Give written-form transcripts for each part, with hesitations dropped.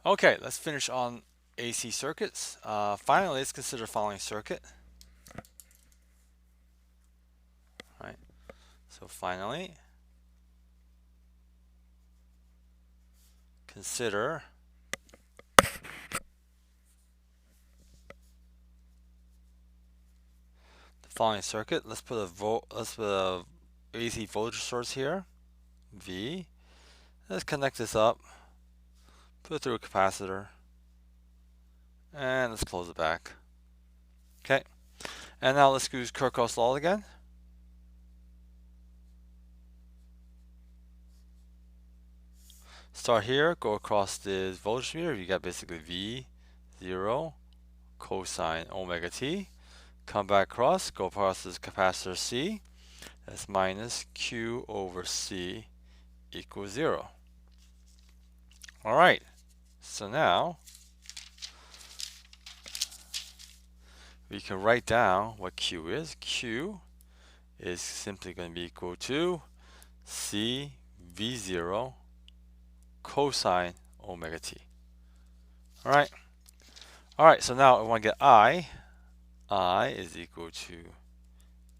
Okay, let's finish on AC circuits. Finally, let's consider following circuit. Right. So finally, consider the following circuit. Let's put a AC voltage source here, V. Let's connect this up. Put it through a capacitor, and let's close it back. Okay. And now let's use Kirchhoff's law again. Start here, go across this voltage meter. You got basically V0 cosine omega t. Come back across, go across this capacitor C. That's minus Q over C equals 0. All right, so now we can write down what Q is. Q is simply going to be equal to C V0 cosine omega t. All right, so now I want to get I. I is equal to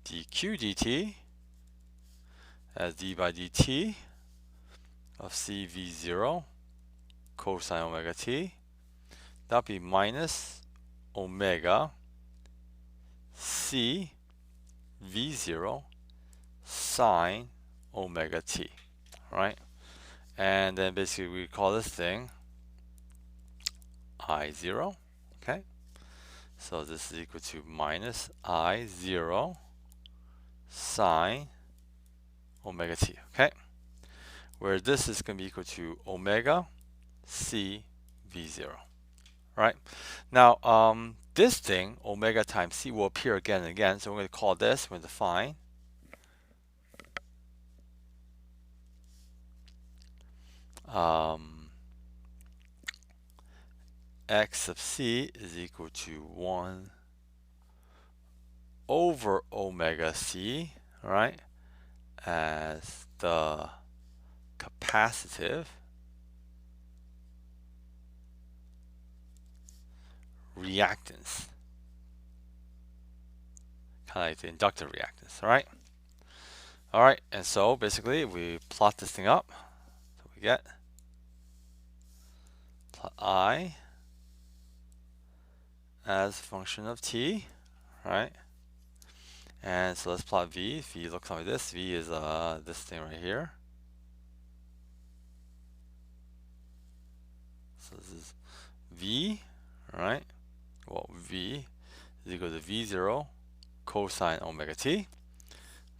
dq dt as d by dt of CV0 cosine omega t. That'll be minus omega C V0 sine omega t. Right? And then basically we call this thing I0. Okay? So this is equal to minus I0 sine omega t. Okay? Where this is going to be equal to omega C V0. Right? Now, this thing, omega times C, will appear again and again. So we're going to call this, we're going to define x sub c is equal to 1 over omega c, right, as the capacitive reactance, kind of like the inductive reactance, all right? All right, and so basically we plot this thing up. So we get plot I as a function of t, right? And so let's plot V. V looks like this. V is this thing right here. So this is V, right? Well, V is equal to V0 cosine omega t.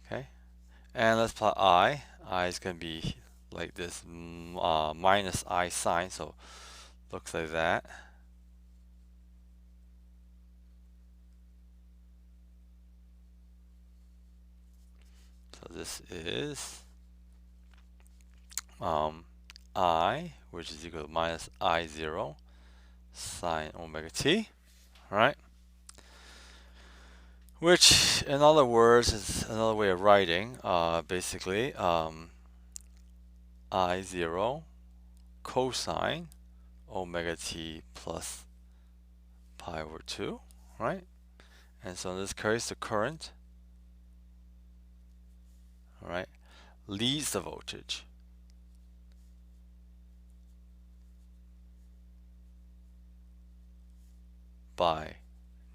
Okay. And let's plot I. I is going to be like this minus I sine. So looks like that. So this is I, which is equal to minus I0 sine omega t. All right. Which, in other words, is another way of writing, basically, I0 cosine omega t plus pi over 2, right? And so in this case, the current, all right, leads the voltage. By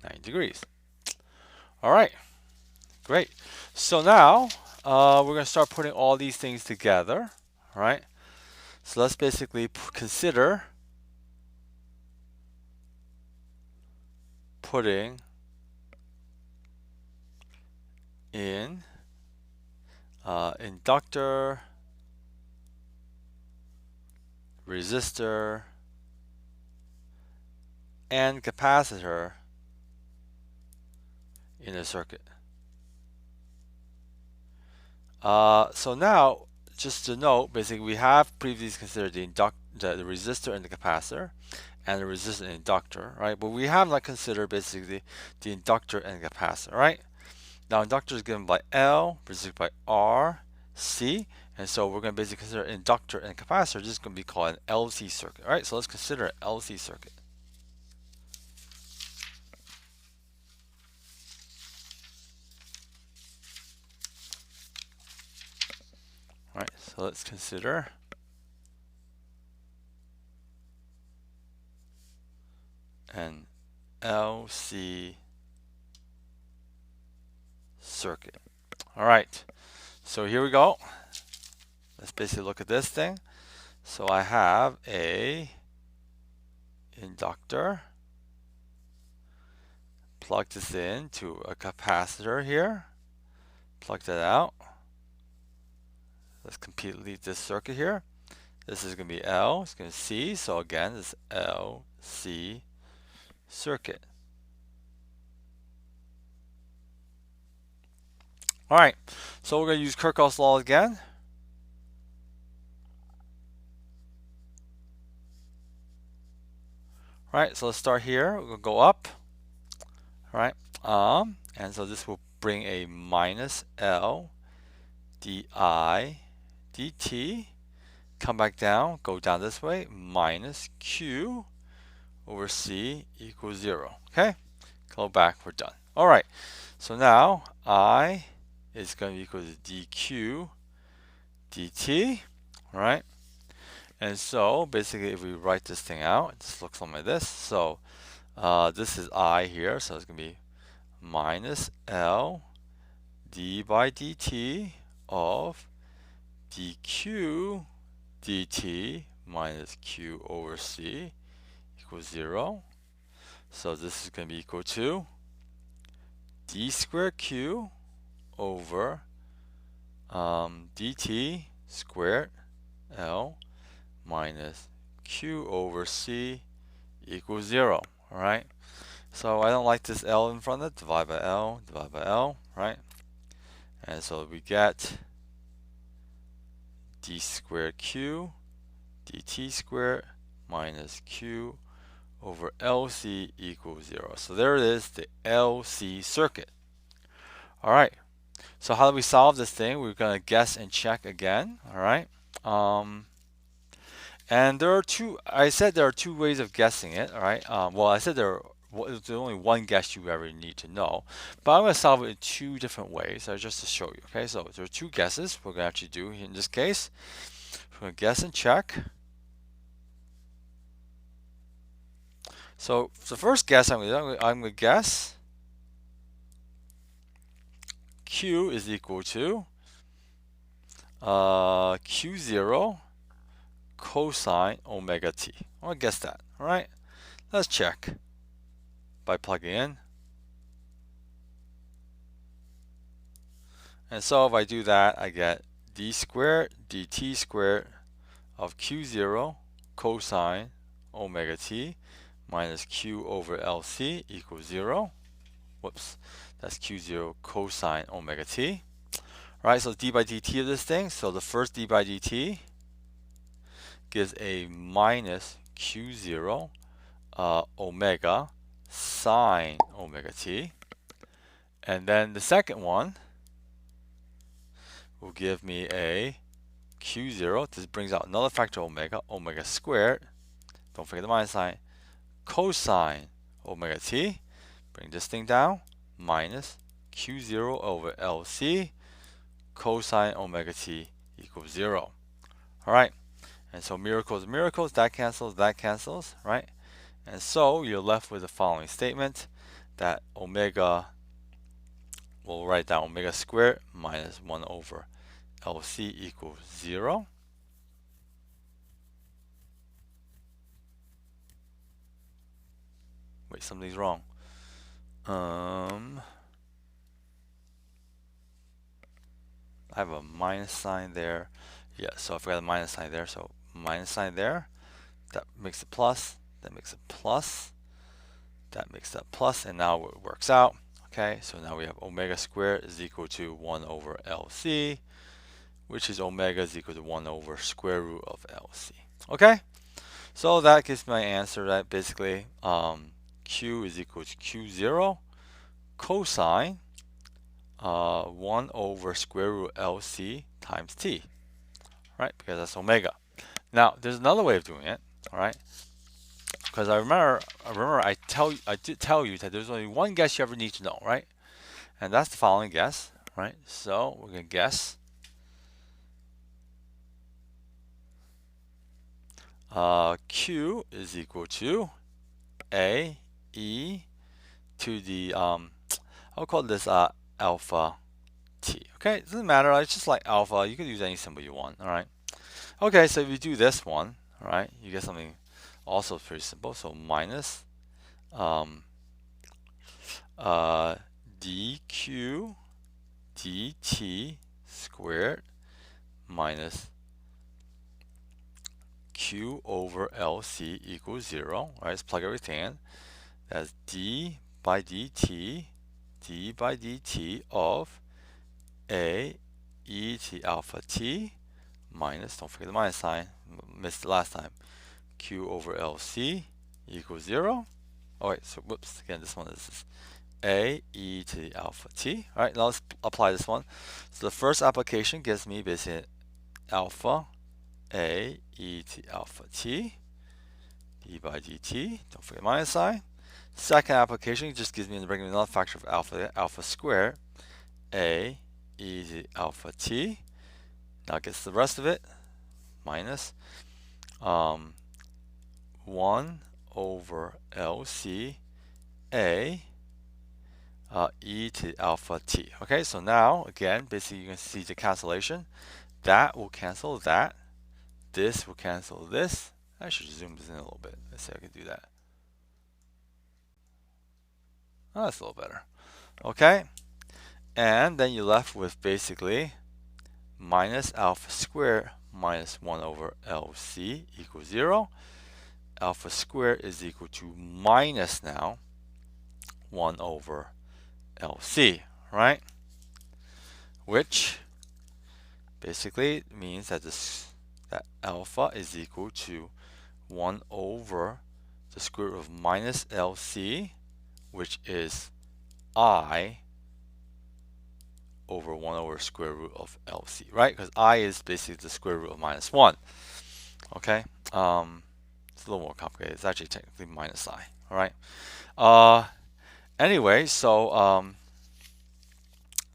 9 degrees. All right, great. So now we're going to start putting all these things together, all right? So let's basically consider putting in inductor, resistor, and capacitor in a circuit. So now, just to note, basically we have previously considered the resistor and the capacitor, and the resistor and inductor, right? But we have not considered basically the inductor and capacitor, right? Now inductor is given by L, resistor by R, C, And so we're going to basically consider inductor and capacitor. This is going to be called an LC circuit. All right, so let's consider an LC circuit. All right, so let's consider an LC circuit. All right, so here we go. Let's basically look at this thing. So I have a inductor, plug this in to a capacitor here, plug that out. Let's complete this circuit here. This is going to be L, it's going to be C, so again, it's LC circuit. All right, so we're going to use Kirchhoff's law again. All right, so let's start here. We're going to go up. All right, and so this will bring a minus L di dt. Come back down, go down this way, minus Q over C equals 0. Okay, go back, we're done. All right, so now I is going to be equal to dq dt. All right, and so basically if we write this thing out, this looks something like this. So this is I here, so it's going to be minus L d by dt of dq dt minus q over c equals 0. So this is going to be equal to d squared q over dt squared L minus q over c equals 0. All right. So I don't like this L in front of it. Divide by L, right? And so we get d squared q dt squared minus q over LC equals 0. So there it is, the LC circuit. All right. So how do we solve this thing? We're going to guess and check again. All right. And there are two. I said there are two ways of guessing it. All right. Well, I said there's only one guess you ever need to know, but I'm going to solve it in two different ways. Just to show you. Okay. So there are two guesses we're going to actually do in this case. We're going to guess and check. So the first guess I'm going to guess Q is equal to Q0 cosine omega t. I'm going to guess that. All right. Let's check by plugging in. And so if I do that, I get d squared dt squared of Q0 cosine omega t minus q over LC equals 0. Whoops, that's Q0 cosine omega t. All right, so d by dt of this thing. So the first d by dt gives a minus Q0 omega sine omega t. And then the second one will give me a Q0. This brings out another factor omega, omega squared. Don't forget the minus sign. Cosine omega t. Bring this thing down. Minus Q0 over LC cosine omega t equals 0. All right. And so miracles, miracles. That cancels, right? And so you're left with the following statement that omega, we'll write down omega squared minus 1 over LC equals 0. Wait, something's wrong. I have a minus sign there. Yeah, so I forgot a minus sign there. So minus sign there. That makes it plus. That makes it plus. That makes that plus. And now it works out. Okay, so now we have omega squared is equal to 1 over LC, which is omega is equal to 1 over square root of LC. Okay, so that gives my answer that basically Q is equal to Q0 cosine 1 over square root LC times T. right? Because that's omega. Now, there's another way of doing it, all right? Because I remember I did tell you that there's only one guess you ever need to know, right? And that's the following guess, right? So we're gonna guess Q is equal to A E to the I'll call this alpha T. Okay, it doesn't matter. It's just like alpha. You can use any symbol you want. All right. Okay, so if you do this one, all right, you get something also pretty simple. So minus dq dt squared minus q over LC equals 0. All right, let's plug everything in. That's d by dt of a e to alpha t minus, don't forget the minus sign, missed it last time, q over LC equals 0. Oh wait, so whoops, again this one is a e to the alpha t. All right, now let's apply this one. So the first application gives me basically alpha a e to the alpha t d by dt, don't forget minus sign. Second application just gives me the regular another factor of alpha squared a e to the alpha t. Now gets the rest of it minus 1 over LC a e to the alpha t. Okay, so now again, basically you can see the cancellation. That will cancel that. This will cancel this. I should zoom this in a little bit. Let's see if I can do that. Oh, that's a little better. Okay, and then you're left with basically minus alpha squared minus 1 over LC equals 0. Alpha squared is equal to minus now 1 over LC, right? Which basically means that that alpha is equal to 1 over the square root of minus LC, which is I over 1 over square root of LC, right? Because I is basically the square root of minus 1. Okay, it's a little more complicated. It's actually technically minus I. All right. Anyway, so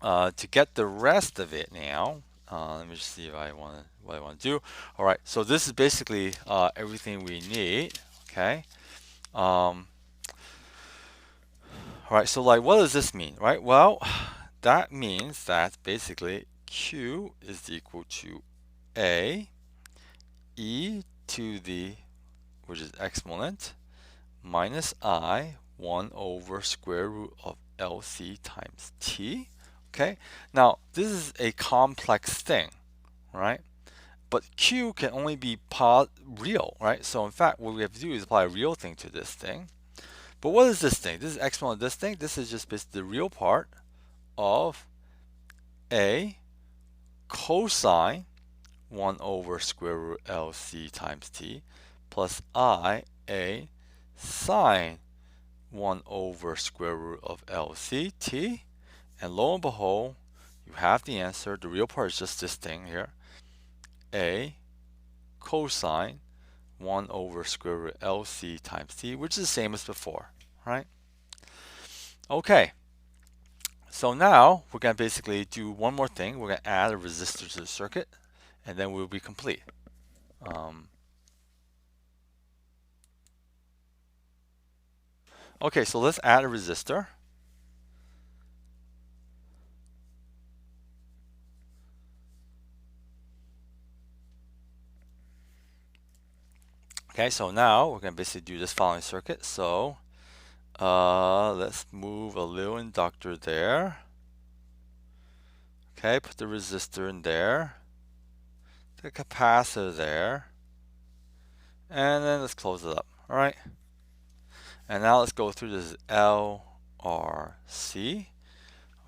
to get the rest of it now, let me just see if I want what I want to do. All right, so this is basically everything we need. Okay. All right, so like, what does this mean, right? Well, that means that basically Q is equal to A e to the, which is exponent, minus I 1 over square root of LC times T. Okay, now this is a complex thing, right? But Q can only be real, right? So in fact, what we have to do is apply a real thing to this thing. But what is this thing? This is exponent of this thing. This is just basically the real part of A cosine 1 over square root LC times T plus I A sine 1 over square root of LC T. And lo and behold, you have the answer. The real part is just this thing here. A cosine 1 over square root LC times T, which is the same as before, right? Okay. So now we're going to basically do one more thing. We're going to add a resistor to the circuit, and then we'll be complete. Okay, so let's add a resistor. Okay, so now we're going to basically do this following circuit. So let's move a little inductor there. Okay, put the resistor in there, the capacitor there, and then let's close it up. All right. And now let's go through this LRC.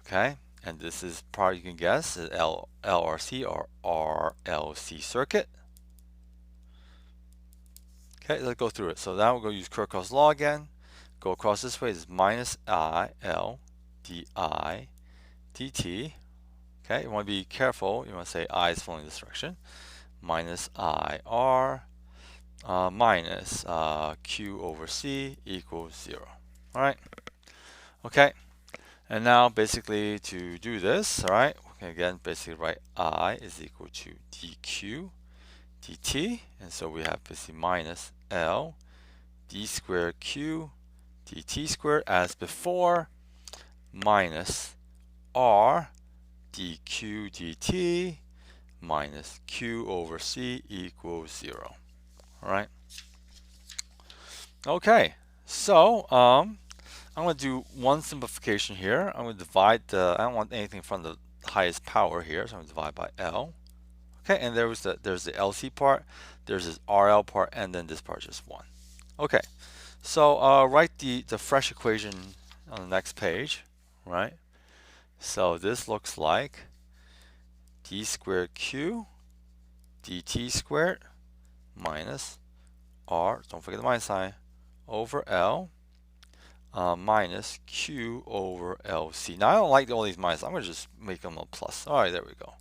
Okay, and this is probably, you can guess, is LRC or RLC circuit. Okay, let's go through it. So now we're going to use Kirchhoff's law again. Go across this way is minus I L d I dt. Okay, you want to be careful. You want to say I is flowing in this direction. minus IR minus Q over C equals 0. All right. Okay. And now basically to do this, all right, we can again basically write I is equal to dq dt. And so we have basically minus L d squared q dt squared as before minus R dq dt minus Q over C equals 0. All right. Okay. So I'm going to do one simplification here. I'm going to divide the, I don't want anything from the highest power here, so I'm going to divide by L. Okay, and there's the LC part, there's this RL part, and then this part is just 1. Okay, so write the fresh equation on the next page, right? So this looks like d squared q dt squared minus R, don't forget the minus sign, over L minus Q over LC. Now I don't like all these minus, I'm going to just make them a plus. Alright, there we go.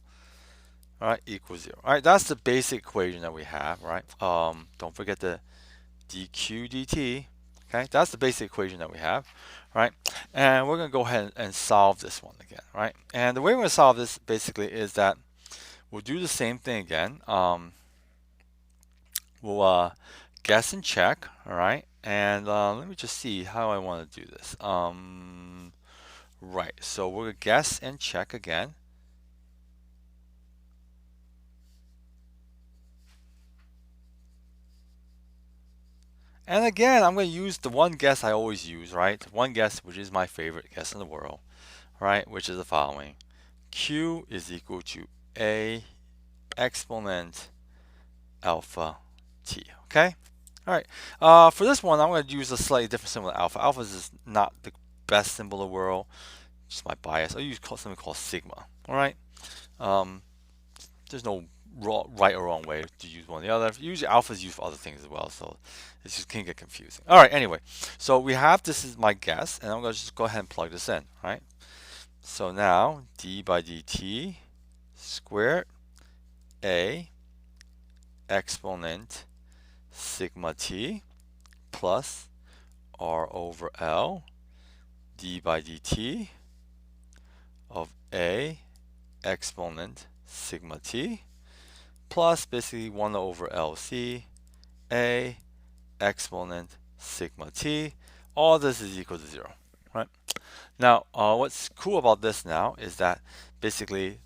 Alright, equals 0. Alright, that's the basic equation that we have, right? Don't forget the dq dt. Okay, that's the basic equation that we have, right? And we're going to go ahead and solve this one again, right? And the way we're going to solve this basically is that we'll do the same thing again. We'll guess and check, all right? And let me just see how I want to do this. Right, so we're going to guess and check again. And again, I'm going to use the one guess I always use, right? One guess, which is my favorite guess in the world, right? Which is the following. Q is equal to A exponent alpha T, okay? All right, for this one, I'm going to use a slightly different symbol than alpha. Alpha is not the best symbol in the world, just my bias. I'll use something called sigma, all right? There's no right or wrong way to use one or the other. Usually alpha is used for other things as well, so it just can get confusing. All right, anyway, so we have, this is my guess, and I'm going to just go ahead and plug this in, right? So now d by dt squared A exponent sigma t plus R over L d by dt of A exponent sigma t plus basically 1 over LC A exponent sigma t. All this is equal to 0, right? Now, what's cool about this now is that basically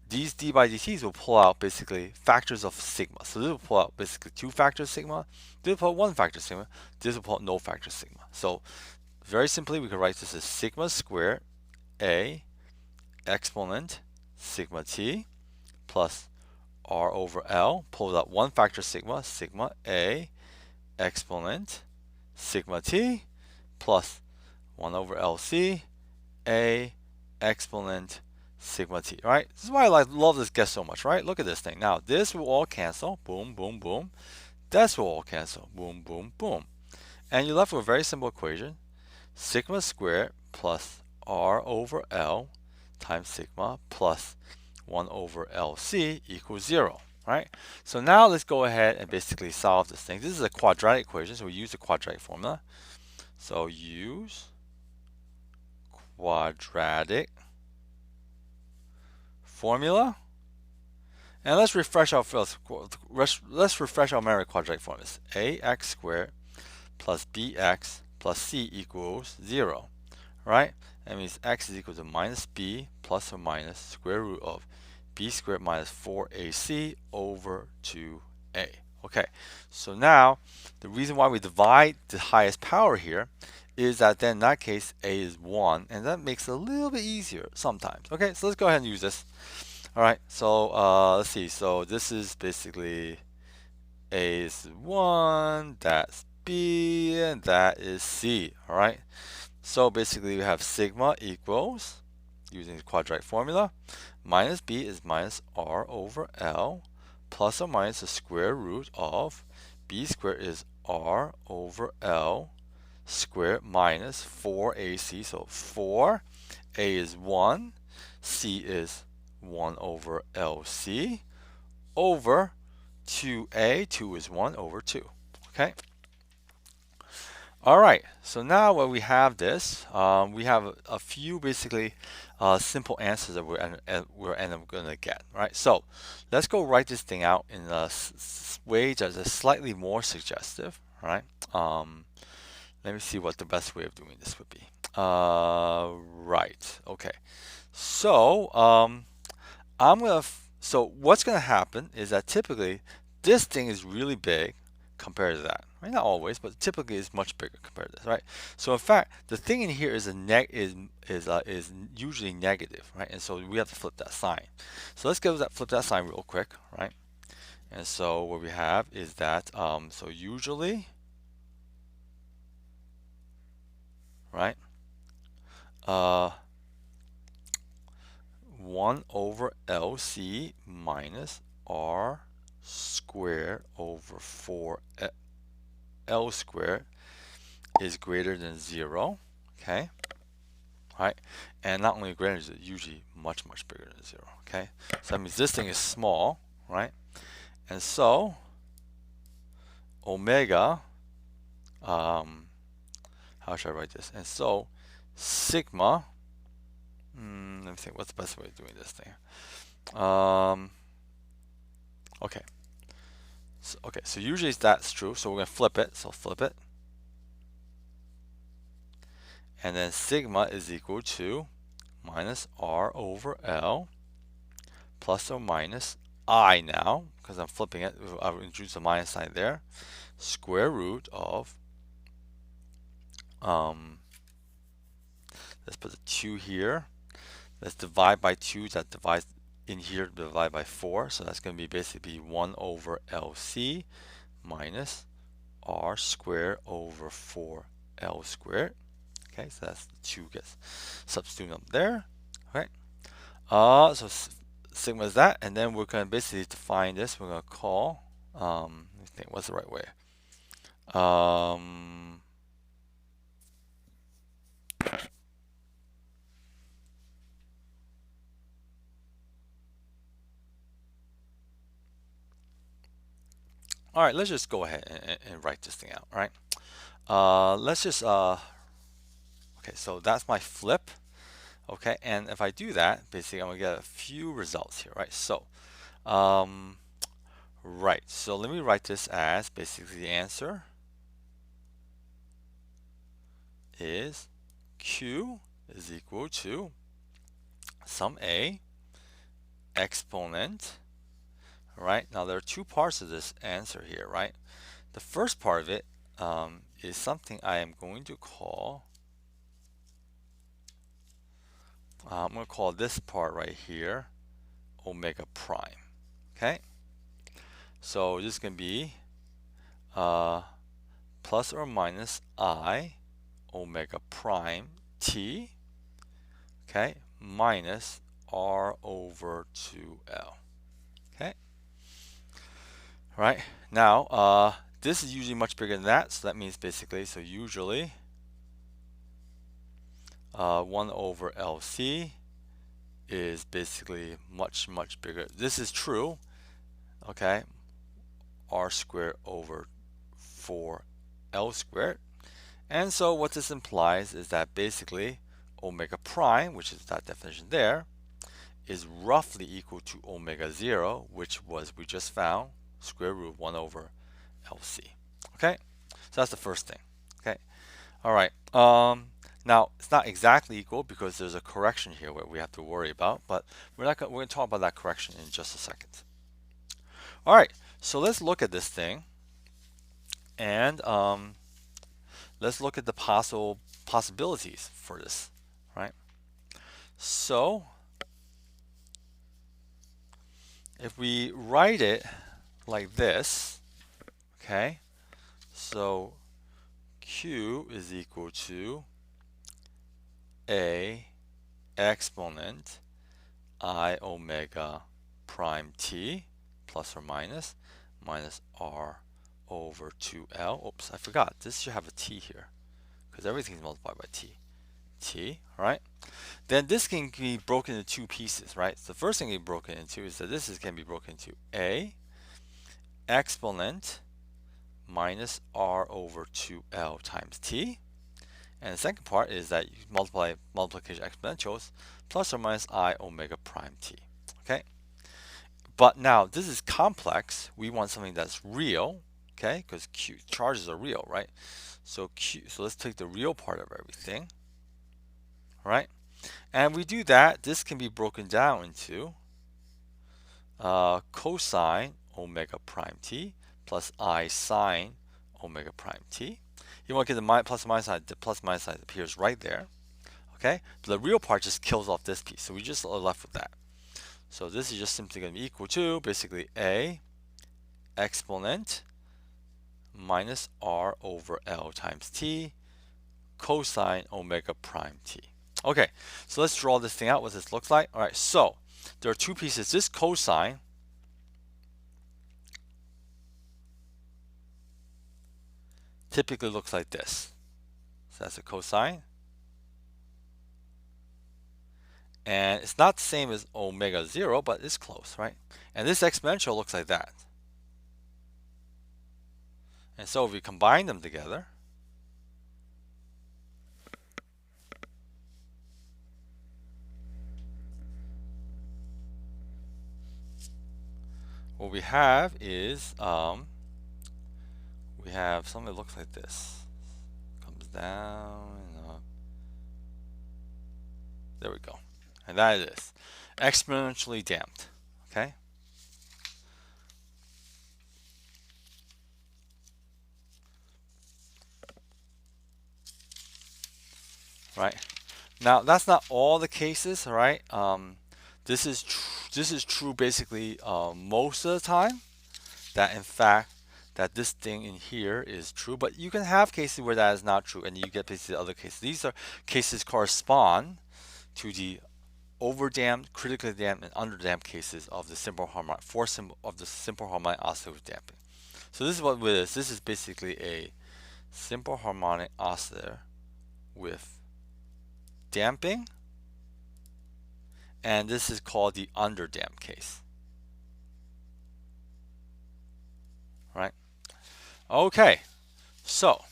these d by dt's will pull out basically factors of sigma. So this will pull out basically 2 factors sigma, this will pull out 1 factor sigma, this will pull out no factor sigma. So very simply we can write this as sigma squared A exponent sigma t plus R over L, pulls out 1 factor sigma, sigma A exponent sigma t plus 1 over LC A exponent sigma t, right? This is why I love this guess so much, right? Look at this thing. Now, this will all cancel, boom, boom, boom. This will all cancel, boom, boom, boom. And you're left with a very simple equation. Sigma squared plus R over L times sigma plus 1 over LC equals 0, right? So now let's go ahead and basically solve this thing. This is a quadratic equation, so we use the quadratic formula. So use quadratic formula. And let's refresh our memory. Quadratic formulas. Ax squared plus bx plus c equals 0, right? That means x is equal to minus b plus or minus square root of b squared minus 4ac over 2a. Okay, so now the reason why we divide the highest power here is that then in that case a is 1, and that makes it a little bit easier sometimes. Okay, so let's go ahead and use this. All right, so let's see. So this is basically a is 1, that's b, and that is c. All right, so basically we have sigma equals, using the quadratic formula, minus b is minus r over L plus or minus the square root of b squared is r over L squared minus 4ac. So 4, a is 1, c is 1 over LC over 2a, 2 is 1 over 2. Okay. All right, so now when we have this, we have a few basically simple answers that we're end up going to get, right? So let's go write this thing out in a way that is slightly more suggestive, right? Let me see what the best way of doing this would be. Right, okay. So so what's gonna happen is that typically this thing is really big compared to that. Right? Not always, but typically is much bigger compared to this, right? So in fact, the thing in here is is usually negative, right? And so we have to flip that sign. So let's flip that sign real quick, right? And so what we have is that so usually, right? 1 over LC minus R squared over 4 L squared is greater than 0. Okay. Right. And not only greater than 0, usually much, much bigger than 0. Okay. So that means this thing is small. Right. And so omega, how should I write this? And so sigma, let me think, what's the best way of doing this thing? Okay. So usually that's true. So we're going to flip it. So flip it. And then sigma is equal to minus R over L plus or minus I now, because I'm flipping it, I'll introduce a minus sign there, square root of, let's put the 2 here. Let's divide by 2, that divides in here, divide by 4. So that's going to be basically 1 over LC minus R squared over 4L squared. Okay, so that's the 2 gets substituted up there. Okay. So sigma is that, and then we're going to basically define this. We're going to call, let me think, what's the right way? All right, let's just go ahead and write this thing out. All right. Let's just, okay, so that's my flip. Okay, and if I do that, basically I'm going to get a few results here, right? So, right, so let me write this as basically the answer is Q is equal to sum A exponent, right? Now there are two parts of this answer here, right? The first part of it is something I am going to call, I'm going to call this part right here omega prime, okay? So this is going to be plus or minus I omega prime t, okay, minus R over 2L, okay? Right, now this is usually much bigger than that, so that means basically, so usually 1 over LC is basically much, much bigger. This is true, okay, R squared over 4L squared. And so what this implies is that basically omega prime, which is that definition there, is roughly equal to omega 0, which was, we just found, square root 1 over LC. Okay, so that's the first thing. Okay, all right. Now it's not exactly equal because there's a correction here where we have to worry about, but we're going to talk about that correction in just a second. All right, so let's look at this thing, and let's look at the possibilities for this, right? So if we write it like this, okay, so Q is equal to A exponent I omega prime t plus or minus R over 2L. Oops, I forgot. This should have a t here because everything is multiplied by t, right? Then this can be broken into two pieces, right? So the first thing to be broken into is that this can be broken into A exponent minus r over 2l times t. And the second part is that you multiply multiplication exponentials plus or minus I omega prime t. Okay? But now this is complex. We want something that's real, okay? Because Q charges are real, right? So let's take the real part of everything, right? And we do that. This can be broken down into cosine omega prime t plus I sine omega prime t. You want to get the plus minus side. The plus minus side appears right there, okay? But the real part just kills off this piece, so we just are left with that. So this is just simply going to be equal to basically a exponent minus r over l times t cosine omega prime t. Okay, so let's draw this thing out, what this looks like. All right, so there are two pieces. This cosine typically looks like this. So that's a cosine. And it's not the same as omega 0, but it's close, right? And this exponential looks like that. And so if we combine them together, what we have is we have something that looks like this. Comes down and up. There we go. And that is exponentially damped. Okay? Right? Now that's not all the cases, right? This is true basically most of the time. That in fact that this thing in here is true, but you can have cases where that is not true, and you get basically other cases. These are cases correspond to the overdamped, critically damped, and underdamped cases of the simple harmonic simple harmonic oscillator with damping. So this is what it is. This is basically a simple harmonic oscillator with damping, and this is called the underdamped case. Right? Okay, so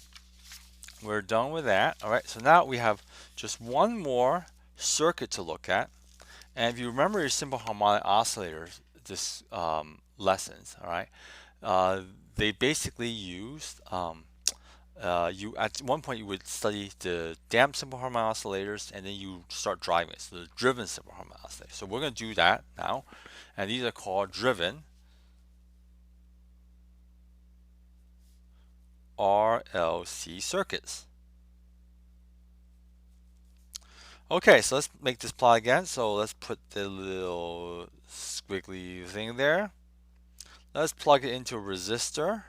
we're done with that. All right, so now we have just one more circuit to look at. And if you remember your simple harmonic oscillators, this lessons, all right, they basically used you at one point you would study the damped simple harmonic oscillators, and then you start driving it, so the driven simple harmonic oscillator. So we're going to do that now, and these are called driven RLC circuits. Okay, so let's make this plot again. So let's put the little squiggly thing there. Let's plug it into a resistor.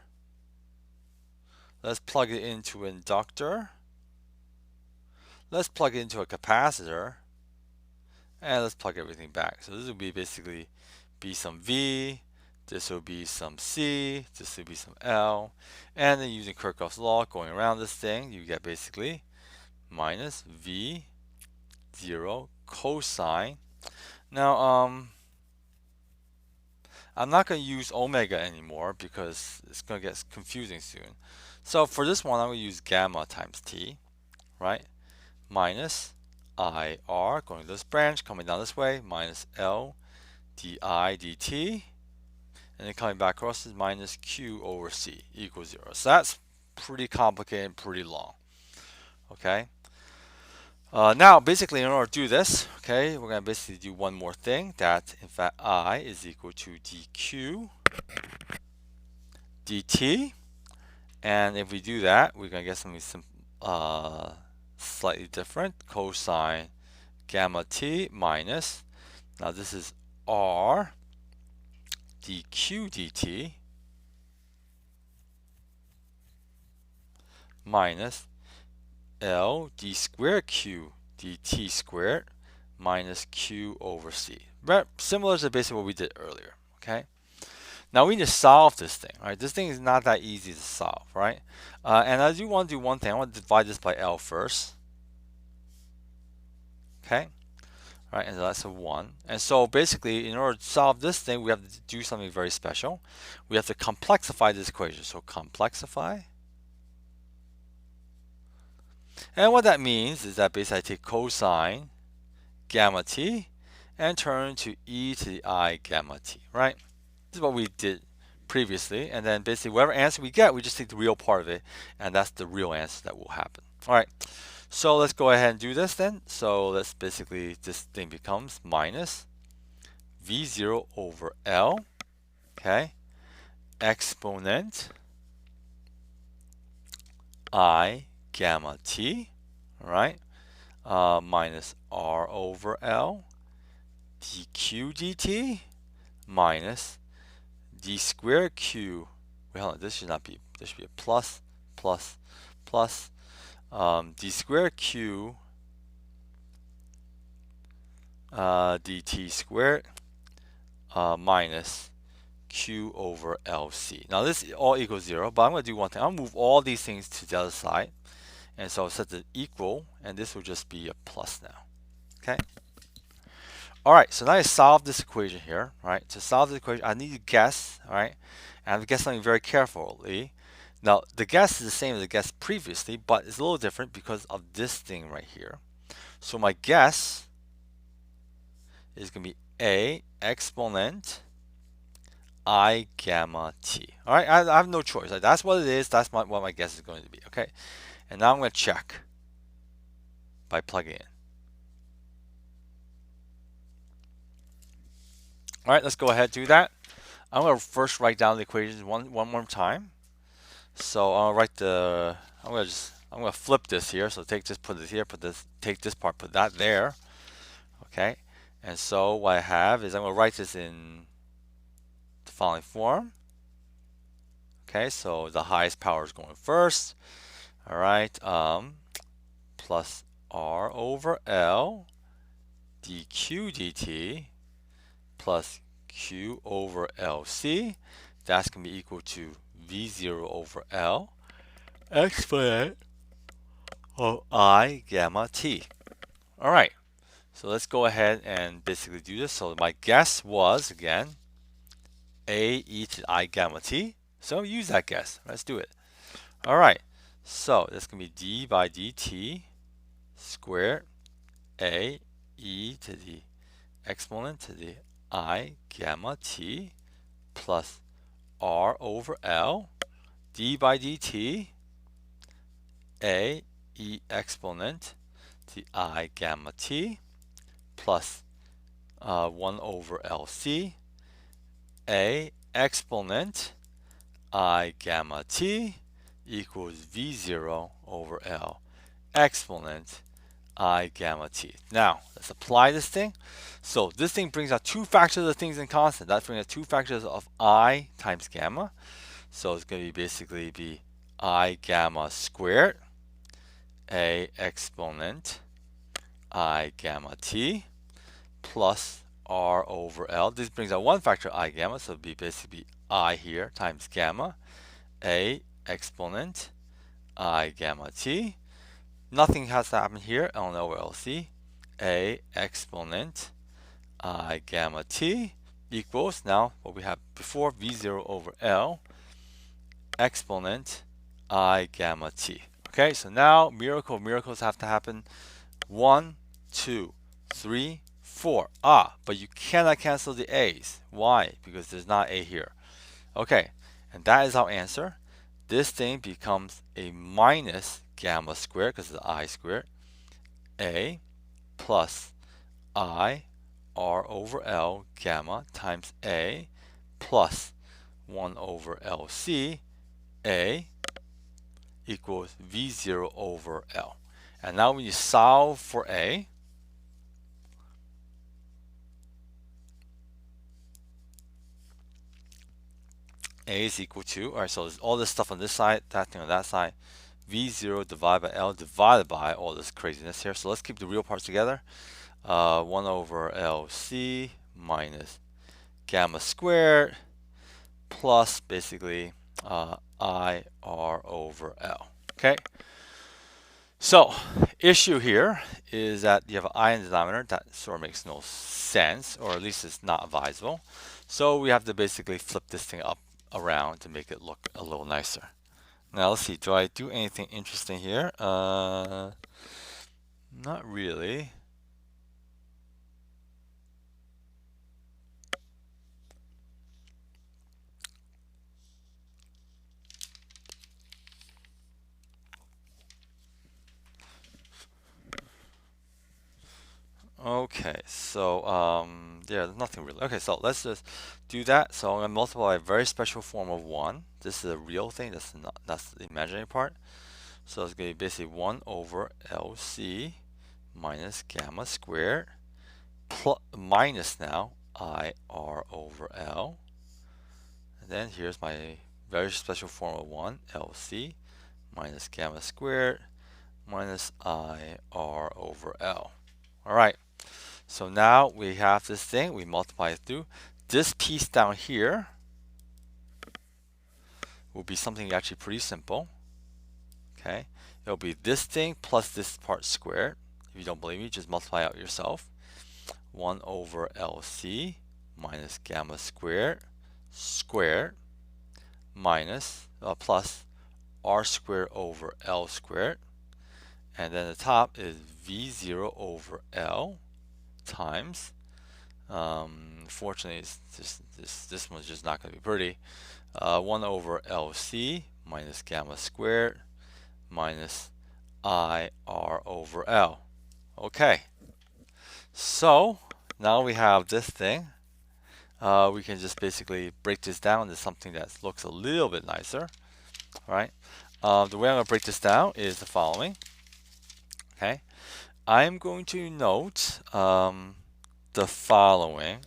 Let's plug it into an inductor. Let's plug it into a capacitor. And let's plug everything back. So this will be basically be some V, this will be some C, this will be some L. And then using Kirchhoff's law, going around this thing, you get basically minus V0 cosine. Now, I'm not going to use omega anymore because it's going to get confusing soon. So for this one, I'm going to use gamma times t, right? Minus IR, going to this branch, coming down this way, minus L di dt. And then coming back across is minus Q over C equals 0. So that's pretty complicated, pretty long. Okay. Now, basically, in order to do this, okay, we're going to basically do one more thing. That, in fact, I is equal to dq dt. And if we do that, we're going to get something slightly different. Cosine gamma t minus, now this is r dq dt minus L d squared q dt squared minus q over c. Right? Similar to basically what we did earlier. Okay. Now we need to solve this thing. Right? This thing is not that easy to solve. Right? And I do want to do one thing. I want to divide this by L first. Okay. right? And that's a 1. And so basically, in order to solve this thing, we have to do something very special. We have to complexify this equation. So complexify. And what that means is that basically I take cosine gamma t and turn to e to the I gamma t, right? This is what we did previously. And then basically whatever answer we get, we just take the real part of it, and that's the real answer that will happen. All right. So let's go ahead and do this then. So let's basically, this thing becomes minus v0 over L, okay, exponent I gamma t, all right, minus r over L dq dt minus d squared q. Wait, hold on, this should not be, this should be a plus, plus, plus, d squared q dt squared minus q over LC. Now this all equals 0, but I'm going to do one thing. I'll move all these things to the other side. And so I'll set the equal, and this will just be a plus now. Okay? All right, so now I solve this equation here, right? To solve the equation, I need to guess, all right? And I have to guess something very carefully. Now, the guess is the same as the guess previously, but it's a little different because of this thing right here. So my guess is going to be A exponent I gamma t. All right, I have no choice. That's what it is. That's what my guess is going to be. Okay, and now I'm going to check by plugging in. All right, let's go ahead and do that. I'm going to first write down the equations one more time. So I'll write the. I'm going to flip this here. So take this, put this here, put this, take this part, put that there. Okay, and so what I have is I'm going to write this in the following form. Okay, so the highest power is going first. All right, plus r over L dq dt plus q over LC. That's going to be equal to v0 over L exponent of I gamma t. All right, so let's go ahead and basically do this. So my guess was, again, A e to I gamma t. So use that guess. Let's do it. All right, so that's going to be d by dt squared A e to the exponent to the I gamma t plus r over L d by dt A e exponent to the I gamma t plus 1 over LC A exponent I gamma t equals v0 over L exponent I gamma t. Now, let's apply this thing. So this thing brings out two factors of things in constant. That brings out two factors of I times gamma. So it's going to be basically be I gamma squared A exponent I gamma t plus r over L. This brings out one factor I gamma, so it'll be basically I here times gamma A exponent I gamma t. Nothing has to happen here. L over LC A exponent I gamma t equals now what we had before, v0 over L exponent I gamma t. Okay, so now miracle of miracles have to happen. 1, 2, 3, 4. But you cannot cancel the A's. Why? Because there's not A here. Okay, and that is our answer. This thing becomes a minus gamma squared because it's I squared A plus I r over L gamma times A plus 1 over LC A equals v0 over L. And now when you solve for A, A is equal to, all right, so there's all this stuff on this side, that thing on that side, v0 divided by L divided by all this craziness here. So let's keep the real parts together. 1 over LC minus gamma squared plus basically I r over L. Okay. So issue here is that you have an I in the denominator. That sort of makes no sense, or at least it's not advisable. So we have to basically flip this thing up around to make it look a little nicer. Now let's see, do I do anything interesting here? Not really. Okay, so yeah, there's nothing really. Okay, so let's just do that. So I'm gonna multiply a very special form of 1. This is a real thing, that's the imaginary part. So it's gonna be basically 1 over LC minus gamma squared plus minus now IR over L. And then here's my very special form of 1, LC minus gamma squared minus IR over L. All right. So now we have this thing, we multiply it through. This piece down here will be something actually pretty simple. Okay, it'll be this thing plus this part squared. If you don't believe me, just multiply out yourself. 1 over LC minus gamma squared minus plus R squared over L squared. And then the top is V0 over L times fortunately this one's just not going to be pretty. 1 over LC minus gamma squared minus IR over L. Okay, so now we have this thing. We can just basically break this down to something that looks a little bit nicer. All right, the way I'm going to break this down is the following. Okay, I'm going to note the following.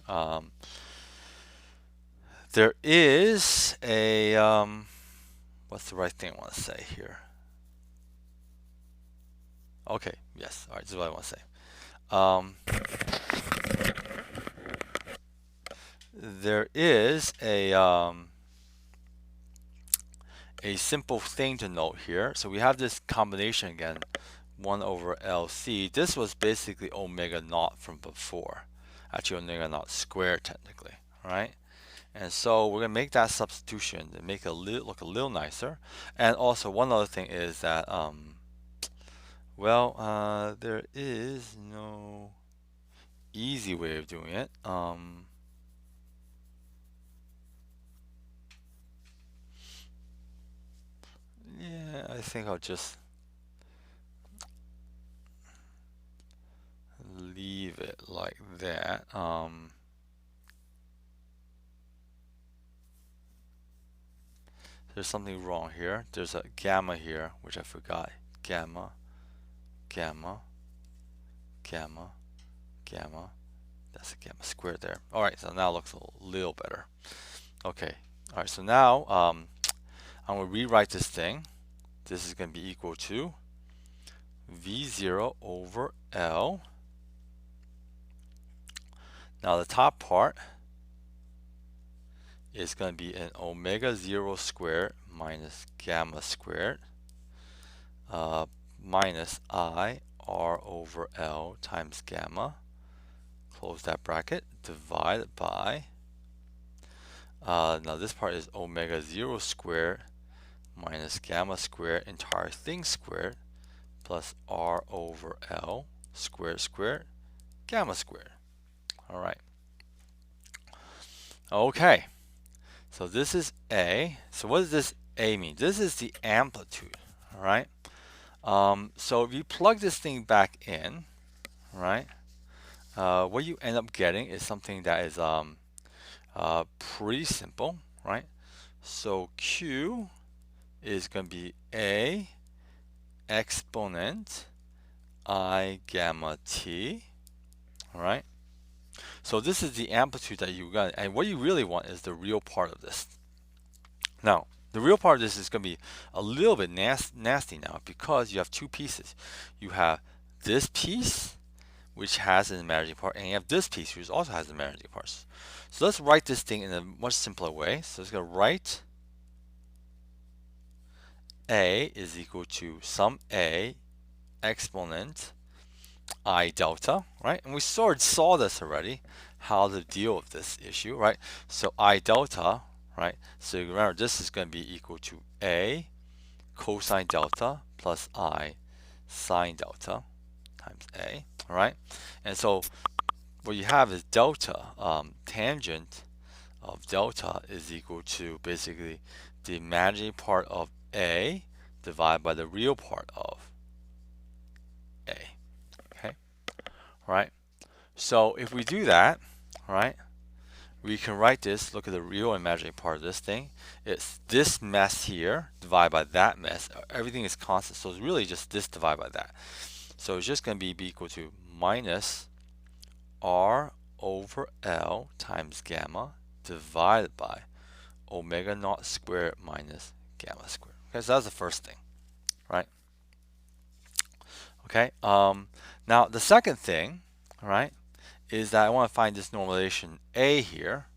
There is a, what's the right thing I want to say here? Okay, yes, all right, this is what I want to say. There is a simple thing to note here. So we have this combination again, 1 over LC. This was basically omega naught from before. Actually, omega naught squared technically, all right? And so we're going to make that substitution to make it look a little nicer. And also one other thing is that, there is no easy way of doing it. Yeah, I think I'll just leave it like that. There's something wrong here. There's a gamma here, which I forgot. Gamma, gamma, gamma, gamma. That's a gamma squared there. All right, so now it looks a little better. Okay, all right, so now I'm going to rewrite this thing. This is going to be equal to V0 over L. Now the top part is going to be an omega 0 squared minus gamma squared minus I R over L times gamma. Close that bracket, divided by, now this part is omega 0 squared minus gamma squared, entire thing squared, plus R over L squared, gamma squared. All right. Okay. So this is A. So what does this A mean? This is the amplitude. All right. So if you plug this thing back in, right, what you end up getting is something that is pretty simple, right? So Q is going to be A exponent I gamma t, all right? So this is the amplitude that you got, and what you really want is the real part of this. Now, the real part of this is going to be a little bit nasty now because you have two pieces. You have this piece, which has an imaginary part, and you have this piece, which also has an imaginary parts. So let's write this thing in a much simpler way. So it's going to write A is equal to sum A exponent I delta, right? And we sort of saw this already, how to deal with this issue, right? So I delta, right? So remember, this is going to be equal to A cosine delta plus I sine delta times A, all right? And so what you have is delta, tangent of delta is equal to basically the imaginary part of A divided by the real part of A, okay? All right? So if we do that, all right, we can write this, look at the real imaginary part of this thing. It's this mess here divided by that mess. Everything is constant, so it's really just this divided by that. So it's just going to be equal to minus R over L times gamma divided by omega naught squared minus gamma squared. Okay, so that's the first thing, right? Okay, now the second thing, all right, is that I want to find this normalization A here.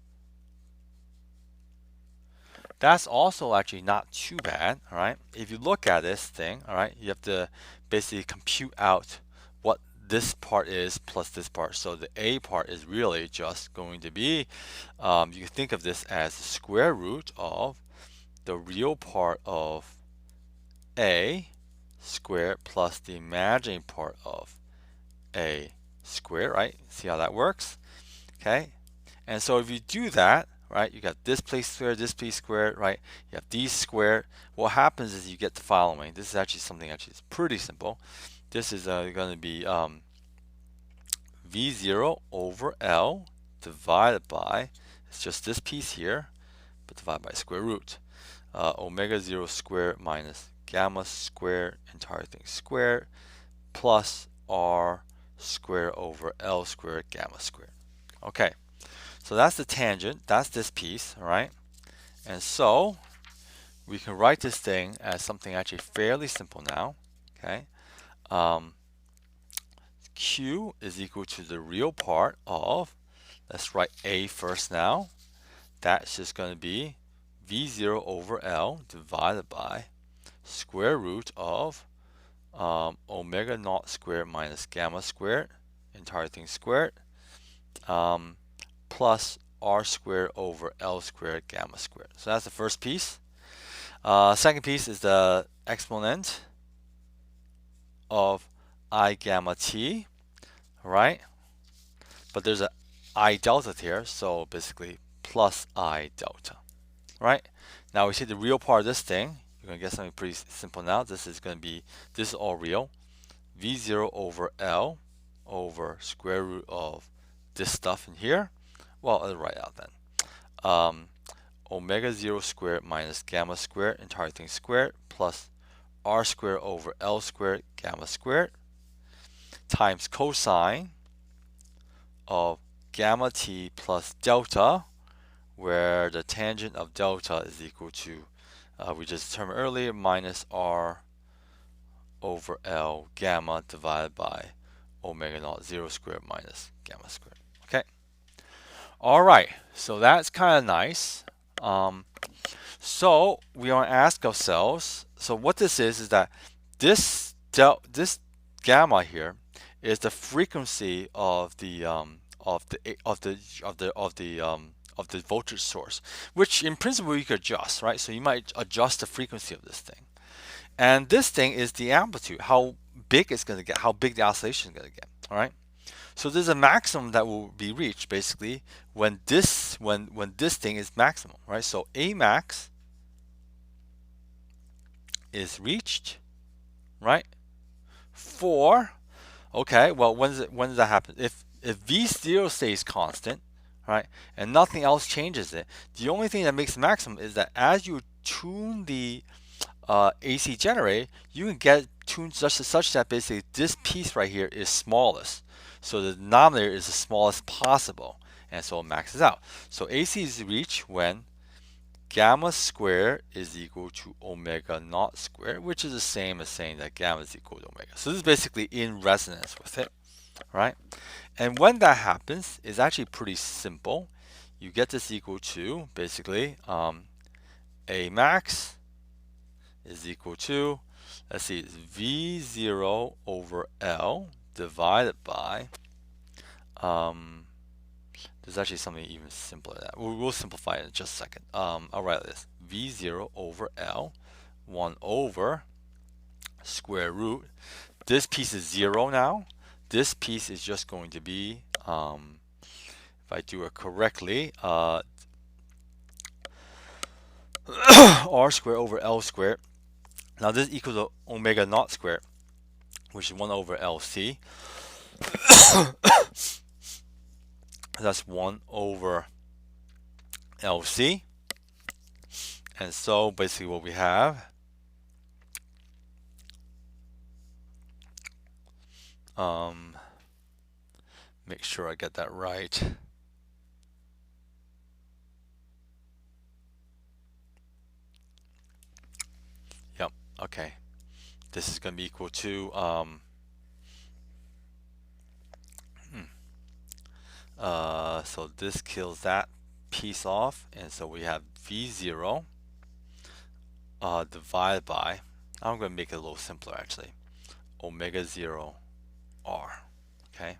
That's also actually not too bad, all right? If you look at this thing, all right, you have to basically compute out what this part is plus this part. So the A part is really just going to be, you can think of this as the square root of the real part of A squared plus the imaginary part of A squared, right? See how that works? Okay, and so if you do that, right, you got this piece squared, right? You have these squared. What happens is you get the following. This is actually something it's pretty simple. This is going to be V0 over L divided by, it's just this piece here, but divided by square root. Omega 0 squared minus gamma squared, entire thing squared, plus R squared over L squared gamma squared. Okay, so that's the tangent, that's this piece, all right? And so we can write this thing as something actually fairly simple now, okay? Q is equal to the real part of, let's write A first now. That's just going to be V0 over L divided by square root of omega naught squared minus gamma squared, entire thing squared, plus R squared over L squared gamma squared. So that's the first piece. Second piece is the exponent of I gamma t, right? But there's a I delta here, so basically plus I delta, right? Now we see the real part of this thing. You're going to get something pretty simple now. This is going to be, this is all real. V0 over L over square root of this stuff in here. Well, I'll write out then. Omega 0 squared minus gamma squared, entire thing squared, plus R squared over L squared gamma squared times cosine of gamma t plus delta, where the tangent of delta is equal to, we just determined earlier, minus R over L gamma divided by omega naught 0 squared minus gamma squared. Okay. All right. So that's kind of nice. So we want to ask ourselves. So what this is that this gamma here is the frequency of the voltage source, which in principle you could adjust, right? So you might adjust the frequency of this thing. And this thing is the amplitude, how big it's going to get, how big the oscillation is going to get, all right? So there's a maximum that will be reached basically when this thing is maximum, right? So A max is reached, right? For, okay, well, when does that happen? If V0 stays constant, right, and nothing else changes it, the only thing that makes the maximum is that as you tune the AC generator, you can get tuned such that basically this piece right here is smallest. So the denominator is the smallest possible, and so it maxes out. So AC is reached when gamma squared is equal to omega naught squared, which is the same as saying that gamma is equal to omega. So this is basically in resonance with it, right? And when that happens, it's actually pretty simple. You get this equal to basically A max is equal to let's see, it's V0 over L divided by, there's actually something even simpler than that. We'll simplify it in just a second. I'll write this. V0 over L, 1 over square root. This piece is 0 now. This piece is just going to be, if I do it correctly, R squared over L squared. Now this equals to omega naught squared, which is 1 over LC. That's 1 over LC. And so basically what we have, make sure I get that right. Yep, okay. This is going to be equal to, so this kills that piece off, and so we have V0 divided by, I'm going to make it a little simpler actually, omega 0 R. Okay.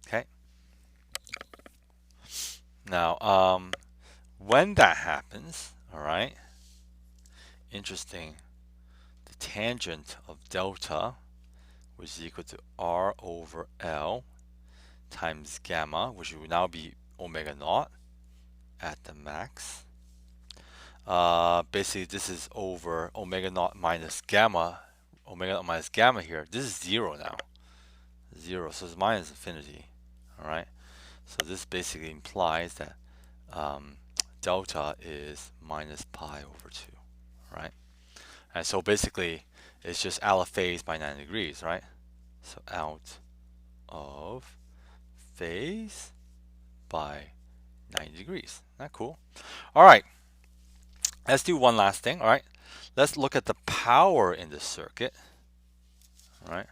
Okay. Now, when that happens, all right, interesting, the tangent of delta, which is equal to R over L times gamma, which will now be omega naught at the max. Basically, this is over omega naught minus gamma. Omega naught minus gamma here. This is 0 now. 0. So it's minus infinity. All right. So this basically implies that delta is minus pi over 2. Right. And so basically, it's just out of phase by 9 degrees. Right. So out of phase by 90 degrees. Not cool. All right. Let's do one last thing. All right. Let's look at the power in this circuit. All right.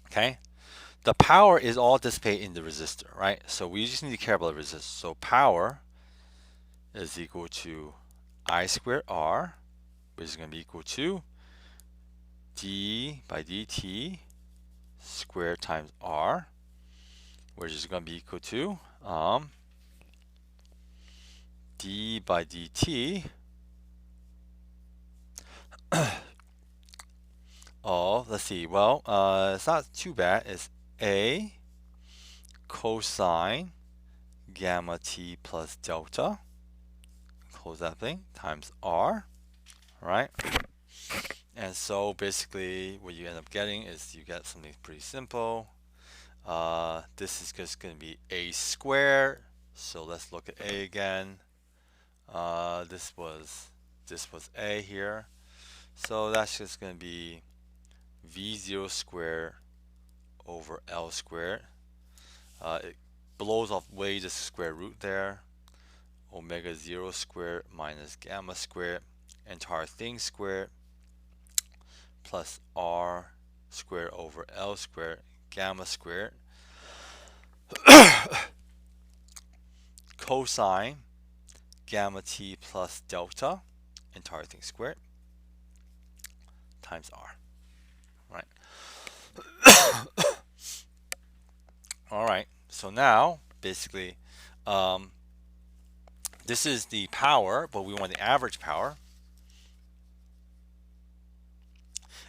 Okay. The power is all dissipated in the resistor, right? So we just need to care about the resistor. So power is equal to I squared R, which is going to be equal to d by dt squared times R, which is going to be equal to d by dt of, let's see, well, it's not too bad. It's A cosine gamma t plus delta, close that thing, times R, right? And so basically what you end up getting is you get something pretty simple. This is just going to be A squared. So let's look at A again. This was A here. So that's just going to be V0 squared over L squared. It blows off way the square root there. Omega 0 squared minus gamma squared, entire thing squared, plus R squared over L squared, gamma squared, cosine gamma t plus delta, entire thing squared, times R. Right. All right. So now, basically, this is the power, but we want the average power.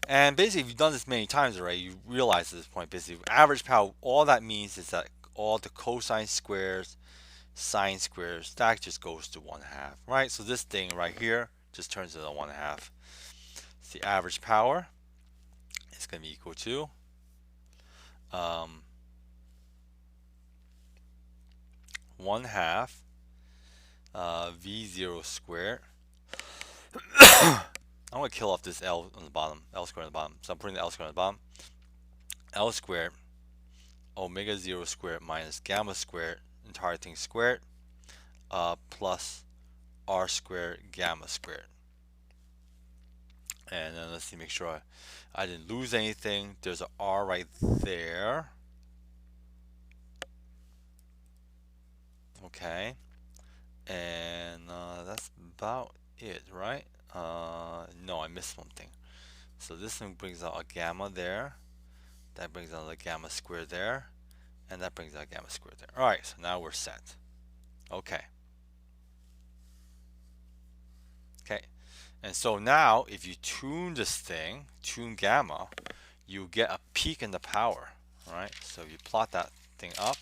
And basically, if you've done this many times already, you realize at this point, basically, average power, all that means is that all the cosine squares, sine squares, that just goes to 1/2, right? So this thing right here just turns into 1/2. So the average power is going to be equal to 1/2 V0 squared. I'm going to kill off this L on the bottom, L squared on the bottom. So I'm putting the L squared on the bottom. L squared omega 0 squared minus gamma squared, entire thing squared, plus R squared gamma squared. And then let's see, make sure I didn't lose anything. There's a R right there. Okay. And that's about it, right? No, I missed something. So this one brings out a gamma there. That brings out a gamma squared there. And that brings out gamma squared there. All right, so now we're set. Okay. Okay. And so now, if you tune this thing, tune gamma, you get a peak in the power. All right. So if you plot that thing up,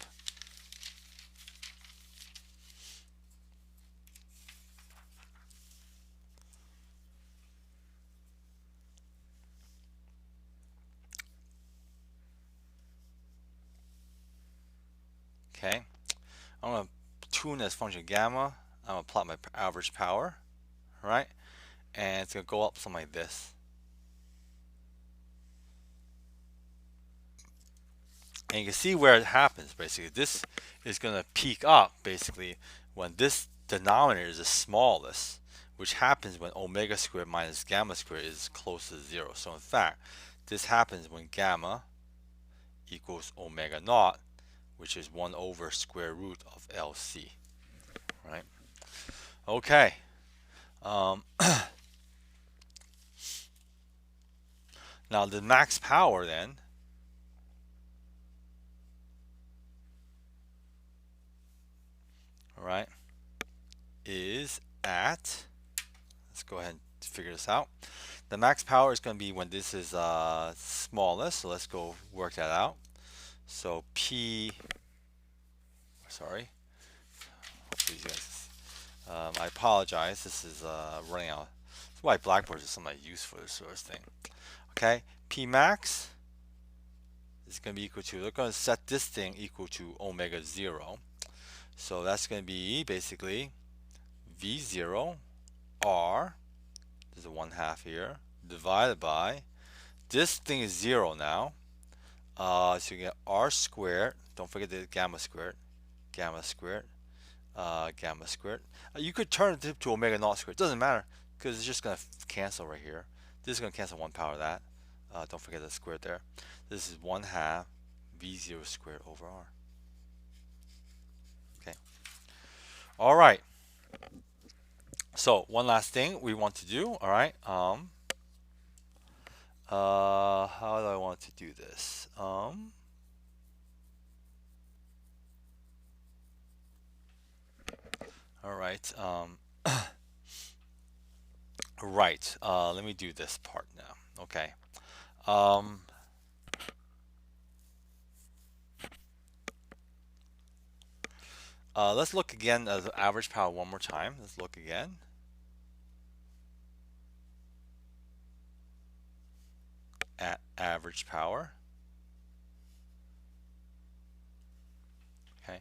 okay, I'm gonna tune this function gamma. I'm gonna plot my average power, right? And it's gonna go up something like this. And you can see where it happens basically. This is gonna peak up basically when this denominator is the smallest, which happens when omega squared minus gamma squared is close to 0. So in fact, this happens when gamma equals omega naught, which is 1 over square root of LC, right? Okay. Now the max power then, all right, is at, let's go ahead and figure this out. The max power is going to be when this is smallest, so let's go work that out. So P, sorry, hopefully you guys, I apologize, this is running out. That's why Blackboard is something I use for this sort of thing. Okay, P max is going to be equal to, they're going to set this thing equal to omega 0. So that's going to be basically V0 R, there's a 1/2 here, divided by, this thing is 0 now. So you get R squared, don't forget the gamma squared, gamma squared, gamma squared. You could turn it to omega naught squared, it doesn't matter, because it's just going to cancel right here. This is going to cancel 1 power of that. Don't forget the squared there. This is 1/2 V0 squared over R. Okay. All right. So one last thing we want to do. All right. How do I want to do this? All right. Right. Let me do this part now. Okay. Let's look again at the average power one more time. Let's look again. At average power. Okay.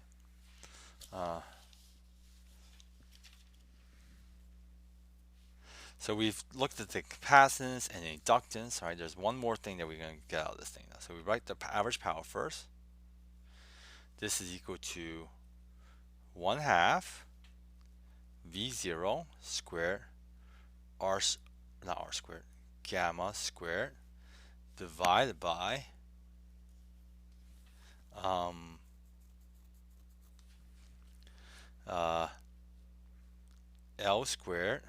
So we've looked at the capacitance and inductance. All right, there's one more thing that we're going to get out of this thing now. So we write the average power first. This is equal to 1/2 V0 squared R, not R squared, gamma squared divided by L squared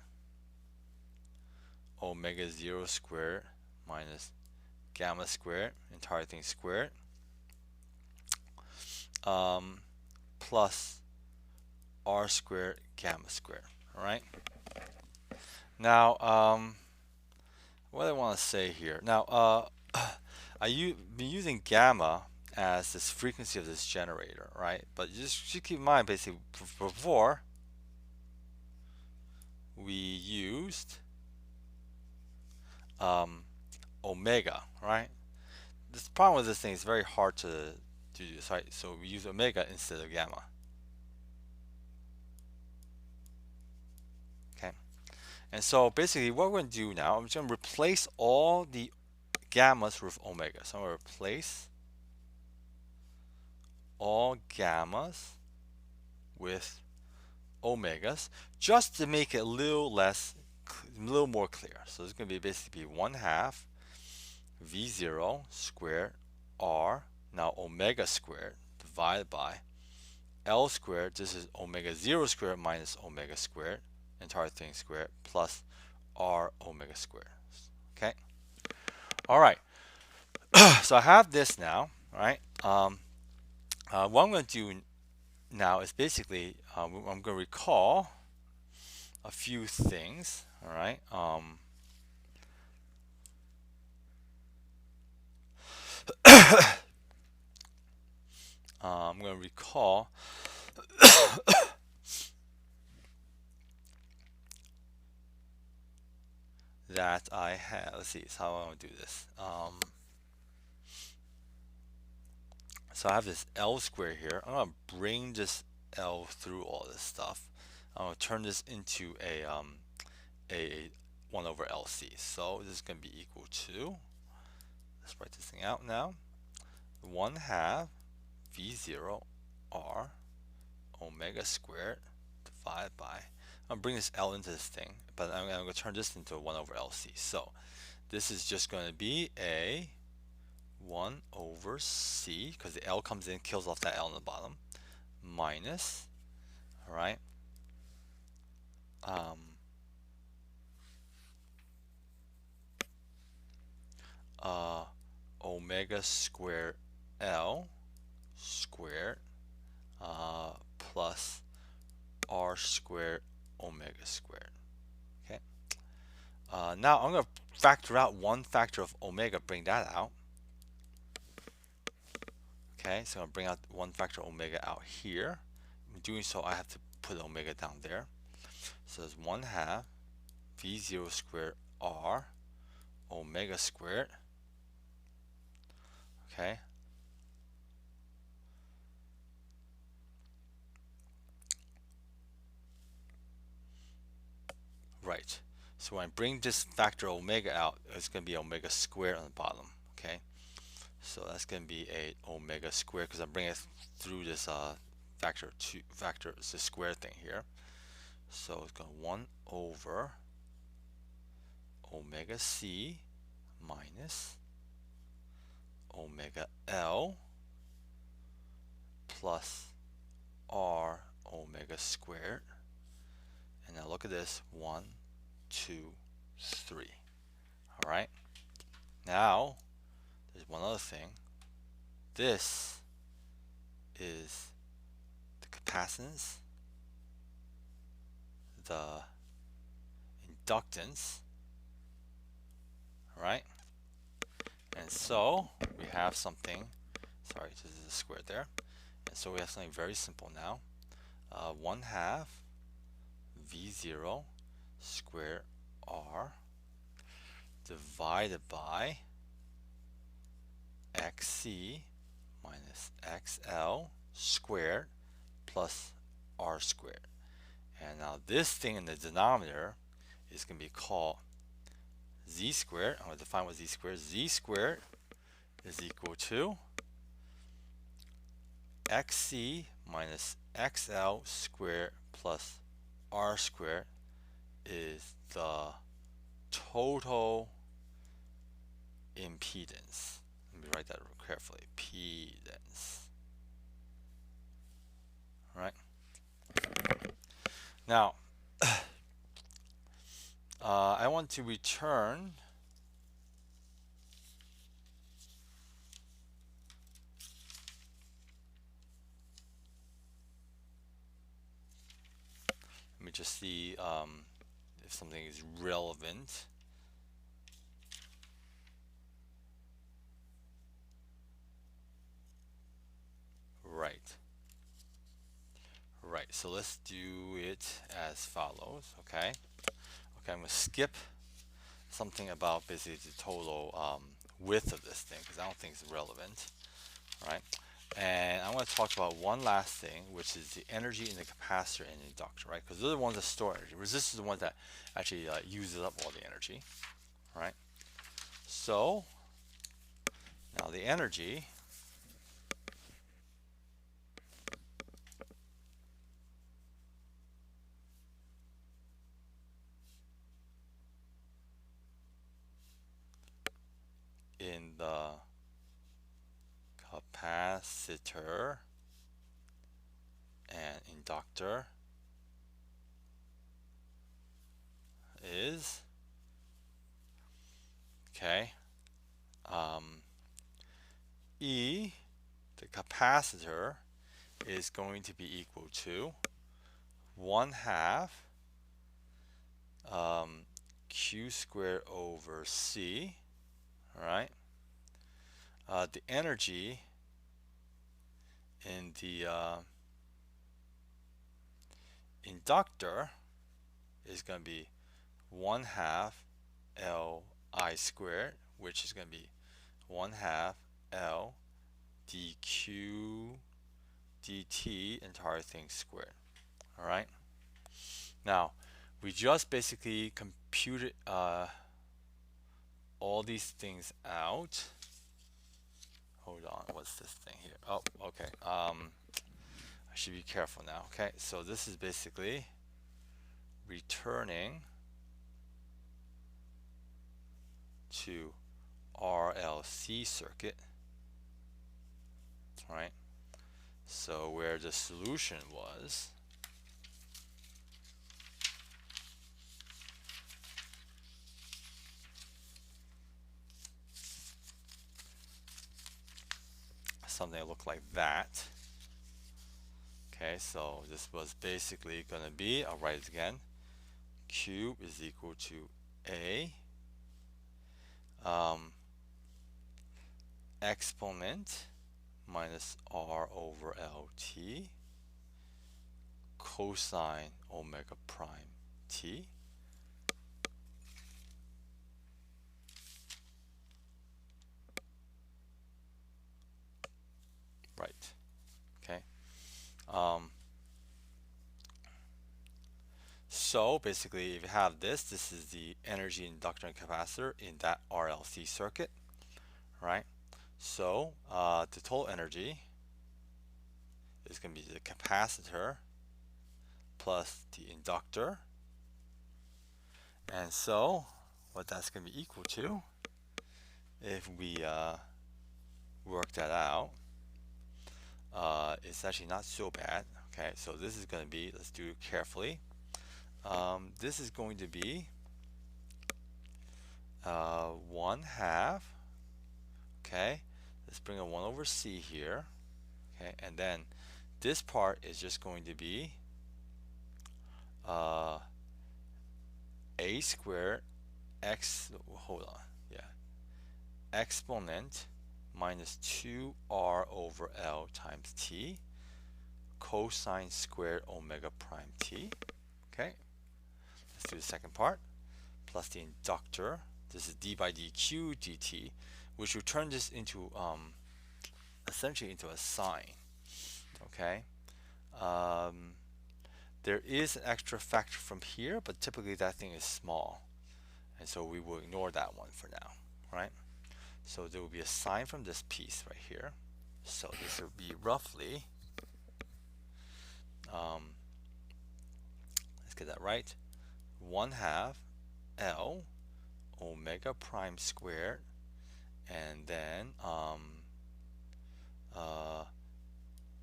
omega 0 squared minus gamma squared, entire thing squared, plus R squared gamma squared. All right. Now, what I want to say here. Now, I've been using gamma as this frequency of this generator, right? But just keep in mind, basically, before we used omega, right? This problem with this thing is very hard to do this, right? So we use omega instead of gamma. Okay. And so basically what we're going to do now, I'm just going to replace all the gammas with omega. So I'm going to replace all gammas with omegas just to make it a little less a little more clear. So it's going to be basically 1/2 V0 squared R, now omega squared, divided by L squared. This is omega 0 squared minus omega squared, entire thing squared, plus R omega squared. Okay. All right. So I have this now, right? What I'm going to do now is basically I'm going to recall a few things. All right. I'm going to recall that I have. Let's see. So how I want to do this. So I have this L square here. I'm going to bring this L through all this stuff. I'm going to turn this into a 1 over LC. So this is going to be equal to, let's write this thing out now, 1/2 V0 R omega squared divided by, I'm going to bring this L into this thing, but I'm going to turn this into a 1 over LC. So this is just going to be a 1 over C, because the L comes in, kills off that L on the bottom, minus, all right, omega squared L squared plus R squared omega squared. Okay. Now I'm going to factor out 1 factor of omega, bring that out. Okay, so I'm going to bring out 1 factor of omega out here. In doing so, I have to put omega down there. So it's 1/2 V0 squared R omega squared. Okay. Right. So when I bring this factor omega out, it's going to be omega squared on the bottom. Okay. So that's going to be a omega squared, because I'm bringing it through this factor it's a square thing here. So it's going to 1 over omega C minus omega L plus R omega squared. And now look at this, 1, 2, 3. All right. Now there's one other thing. This is the capacitance, the inductance, all right? And so we have something, sorry, this is a square there. And so we have something very simple now. 1/2 V0 squared R divided by XC minus XL squared plus R squared. And now this thing in the denominator is going to be called Z squared. I'm going to define what Z squared is. Z squared is equal to XC minus XL squared plus R squared is the total impedance. Let me write that carefully. Impedance. All right. Now, I want to return let me just see if something is relevant. Right. Right, so let's do it as follows. Okay, I'm going to skip something about basically the total width of this thing, because I don't think it's relevant. All right, and I'm going to talk about one last thing, which is the energy in the capacitor and the inductor, right? Because they're the ones that store energy. Resistors are the ones that actually uses up all the energy. All right, so now the energy capacitor and inductor is, okay, E, the capacitor, is going to be equal to 1/2 Q squared over C. All right. The energy in the inductor is going to be 1/2 Li squared, which is going to be 1/2 L dq dt, entire thing squared. All right. Now, we just basically computed all these things out. Hold on, what's this thing here? Oh, okay. I should be careful now. Okay, so this is basically returning to RLC circuit, right? So where the solution was something that looked like that. Okay, so this was basically going to be, I'll write it again, Q is equal to A exponent minus R over LT cosine omega prime T. Right. Okay. So basically, if you have this, this is the energy inductor and capacitor in that RLC circuit, right? So the total energy is going to be the capacitor plus the inductor. And so what that's going to be equal to, if we work that out, it's actually not so bad. Okay, so this is going to be, let's do it carefully. This is going to be 1/2. Okay, let's bring a 1 over C here. Okay, and then this part is just going to be A squared x, hold on, yeah, exponent minus 2R over L times T cosine squared omega prime T. Okay, let's do the second part, plus the inductor. This is d by dq dt, which will turn this into essentially into a sine. Okay, there is an extra factor from here, but typically that thing is small, and so we will ignore that one for now, right? So there will be a sine from this piece right here. So this will be roughly, let's get that right, 1/2 L omega prime squared, and then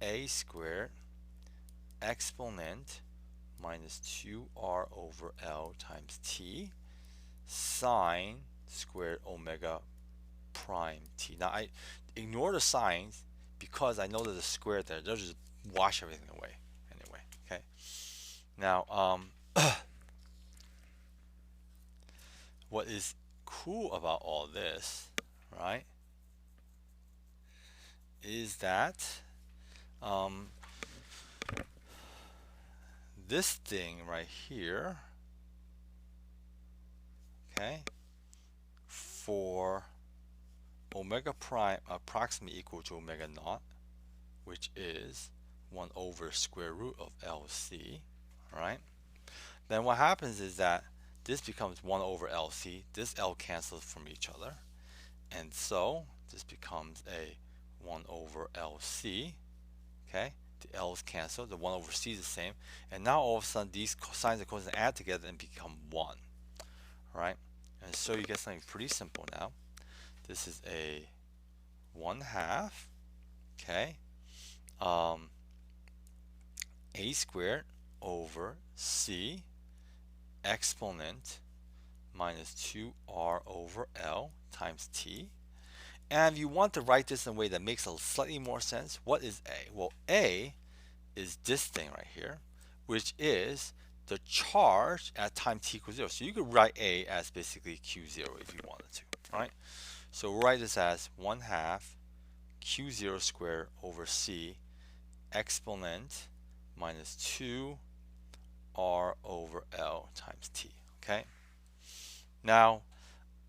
A squared exponent minus 2R over L times T sine squared omega prime T. Now I ignore the signs because I know there's a square there. They'll just wash everything away anyway. Okay. Now what is cool about all this, right, is that this thing right here, okay, for omega prime approximately equal to omega naught, which is 1 over square root of LC, right? Then what happens is that this becomes 1 over LC. This L cancels from each other, and so this becomes a 1 over LC. Okay, the L's cancel, the 1 over C is the same, and now all of a sudden these sines and cosines add together and become 1. Right? And so you get something pretty simple now. This is a 1/2, okay, a squared over c exponent minus 2r over L times t. And if you want to write this in a way that makes a slightly more sense, what is A? Well, A is this thing right here, which is the charge at time t equals 0. So you could write A as basically Q0 if you wanted to, right? So we'll write this as 1/2 Q0 squared over C exponent minus 2R over L times T, okay? Now,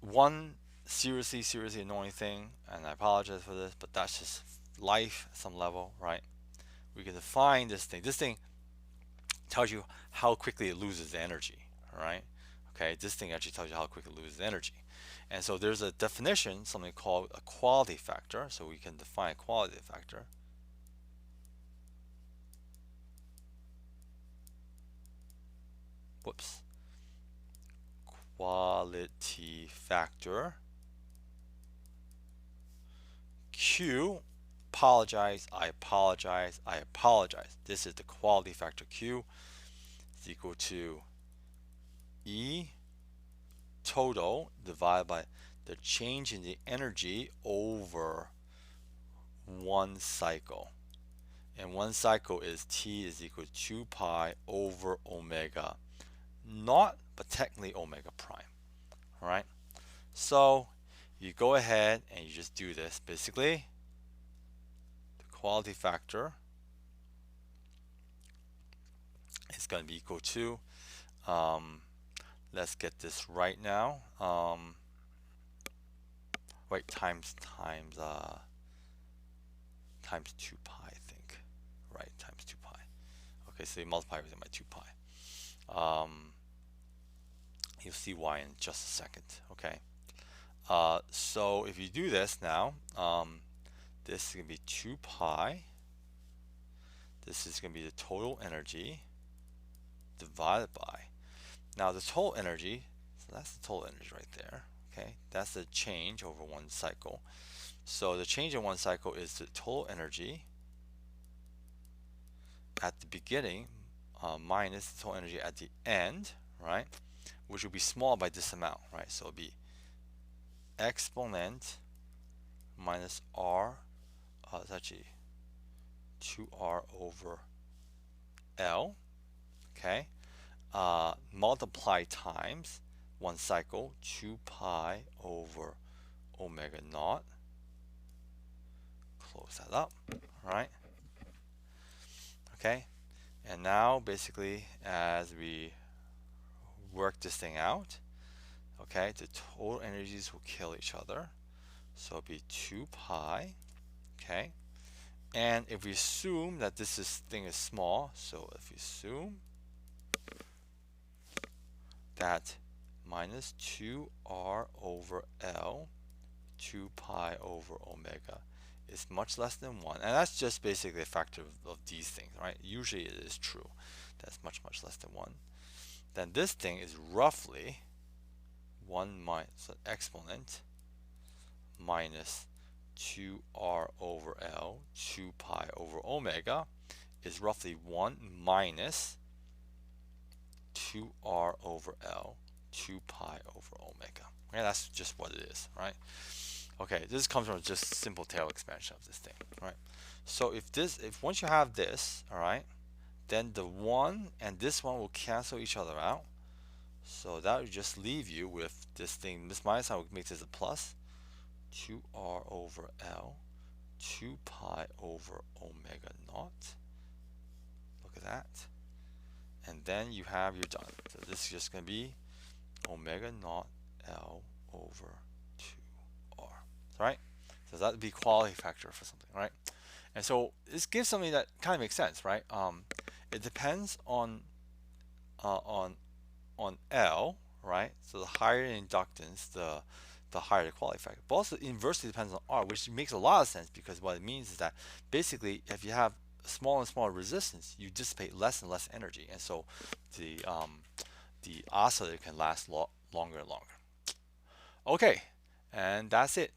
one seriously annoying thing, and I apologize for this, but that's just life at some level, right? We can define this thing. This thing tells you how quickly it loses energy, right? Okay, this thing actually tells you how quickly it loses energy. And so there's a definition, something called a quality factor. So we can define a quality factor. Whoops. Quality factor Q, I apologize. This is the quality factor Q is equal to E total divided by the change in the energy over one cycle. And one cycle is T is equal to 2 pi over omega naught, but technically omega prime. All right. So you go ahead and you just do this. Basically, the quality factor is going to be equal to, let's get this right now. Wait, times 2 pi, I think. Right, times 2 pi. Okay, so you multiply everything by 2 pi. You'll see why in just a second. Okay. So if you do this now, this is going to be 2 pi. This is going to be the total energy divided by. Now the total energy, so that's the total energy right there. Okay, that's the change over one cycle. So the change in one cycle is the total energy at the beginning minus the total energy at the end, right? Which will be small by this amount, right? So it'll be exponent minus r, it's actually 2r over L, okay? Multiply times one cycle, 2 pi over omega naught. Close that up, all right? Okay, and now basically as we work this thing out, okay, the total energies will kill each other. So it'll be 2 pi, okay? And if we assume that thing is small, so if we assume that minus 2r over L 2 pi over omega is much less than 1, and that's just basically a factor of these things, right? Usually it is true that's much less than 1, then this thing is roughly 1 minus, so exponent minus 2r over L 2 pi over omega is roughly 1 minus 2r over L 2 pi over omega. Okay, that's just what it is, right? Okay, this comes from just simple Taylor expansion of this thing, right? So if once you have this, all right, then the 1 and this 1 will cancel each other out. So that would just leave you with this thing. This minus sign will make this a plus 2r over L 2 pi over omega naught. Look at that. And then you have your done. So this is just going to be omega naught L over 2r. Right? So that would be quality factor for something, right? And so this gives something that kind of makes sense, right? It depends on L, right? So the higher the inductance, the higher the quality factor. But also inversely depends on R, which makes a lot of sense because what it means is that basically if you have smaller and smaller resistance, you dissipate less and less energy, and so the oscillator can last longer and longer. Okay, and that's it.